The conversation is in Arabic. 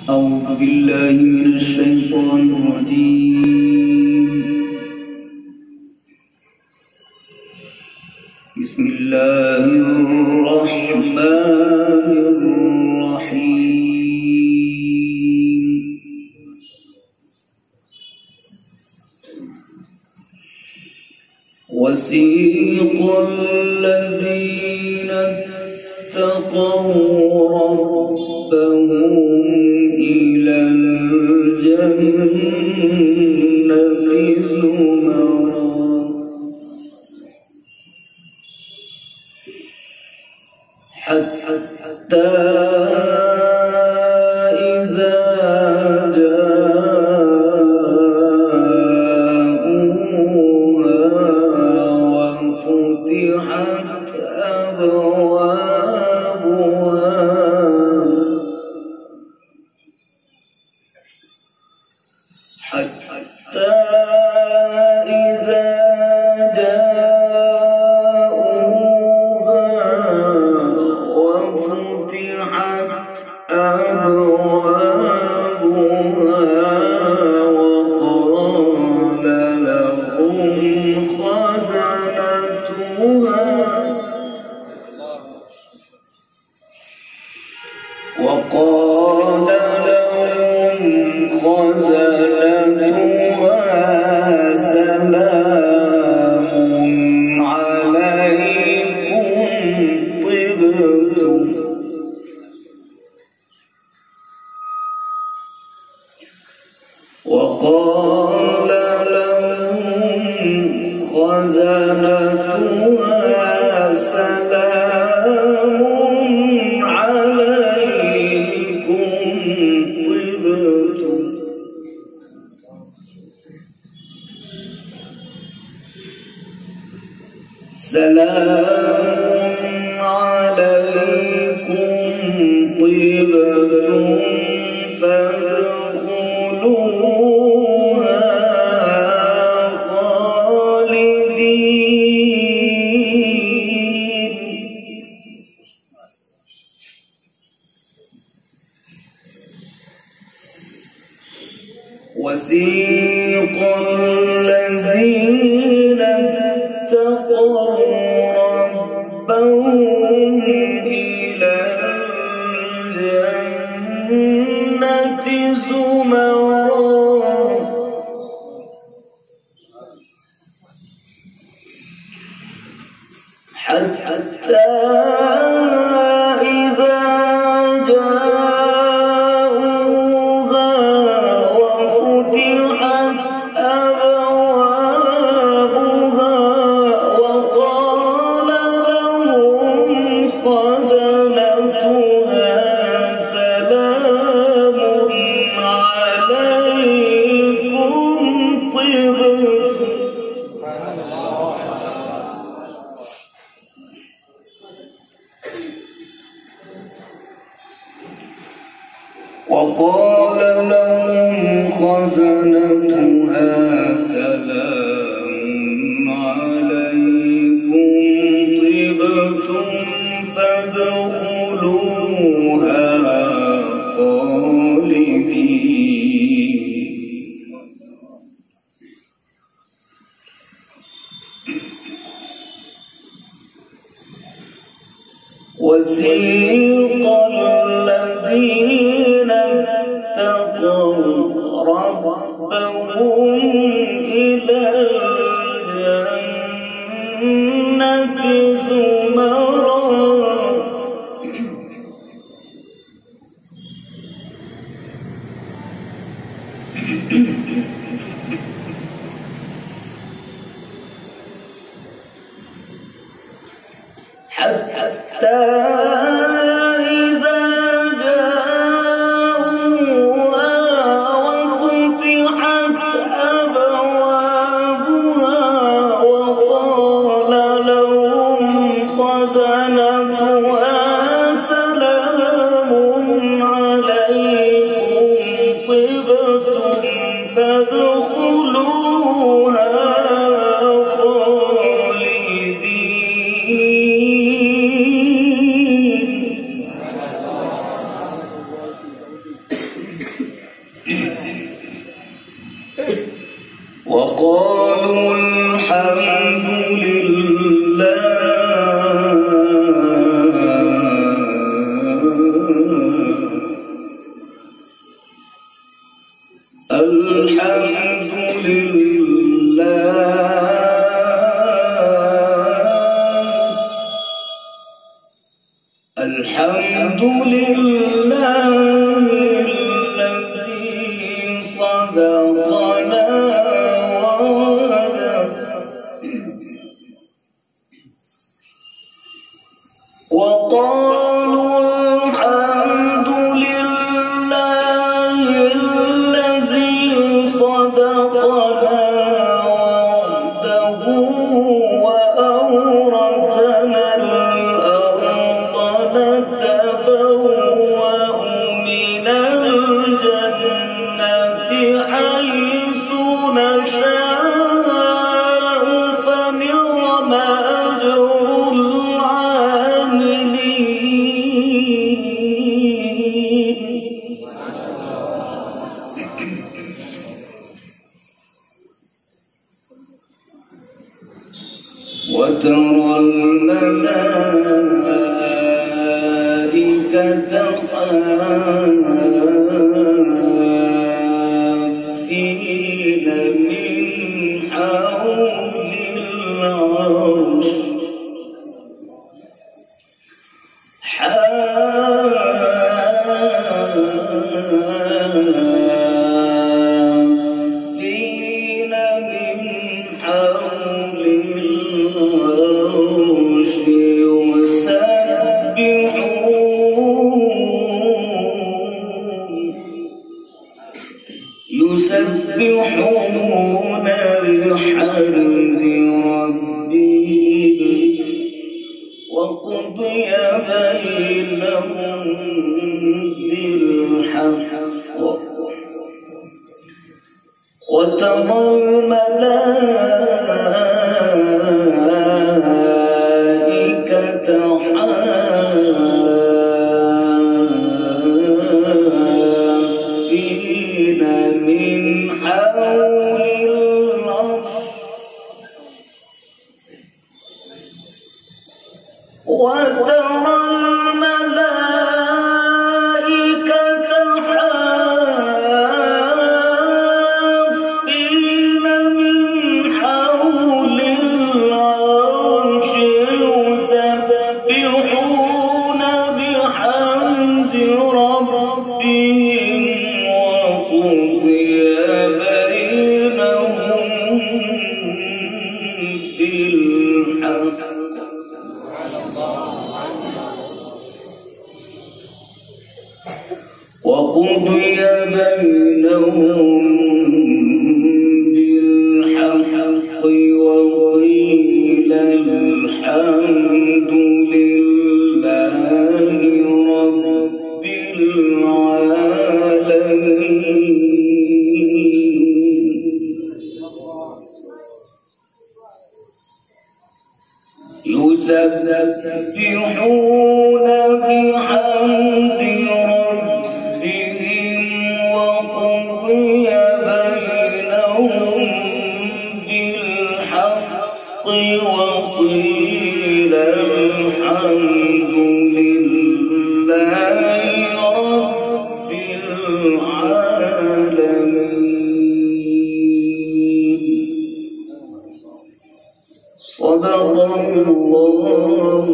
أعوذ بالله من الشيطان الرجيم. بسم الله الرحمن الرحيم. وسيق الذين اتقوا ربهم إلى الجنة زمرا حتى إذا جاءوها وفتحت أبوابها حتى إذا جاءوها وفتحت أبوابها وقال لهم خزنتها سلام عليكم طبتم. وقال لهم خزنتها سلام عليكم طبتم. سلام عليكم طبتم فادخلوها خالدين. وسيق الذين اتقوا ربهم إلى الجنة زمرا حتى إذا جاءوها وفتحت أبوابها وقال لهم خزنتها سلام عليكم طبتم. وقال لهم خزنتها سلام عليكم طبتم فادخلوها خالدين. وسيق الذين اتقوا ربهم إلى الجنة زمرا حتى إذا جاءوها وفتحت الحمد لله الذي صدقنا وعده وقالوا الحمد لله الذي صدقنا وعده وأورثنا الأرض نتبوأ من الجنة حيث نشاء فنعم أجر وترى الملائكة حافين من حول العرش يسبحون بحمد ربهم وقضي بينهم بالحق وترى الملائكة حافين من حول العرش وترى الملائكة حافين من حول العرش يسبحون بحمد ربهم وقضي بينهم بالحق وقضي بينهم بالحق وقيل الحمد لله رب العالمين يسبحون بحمد ربهم وقضي بينهم بالحق وقيل الحمد لله رب العالمين. صدق الله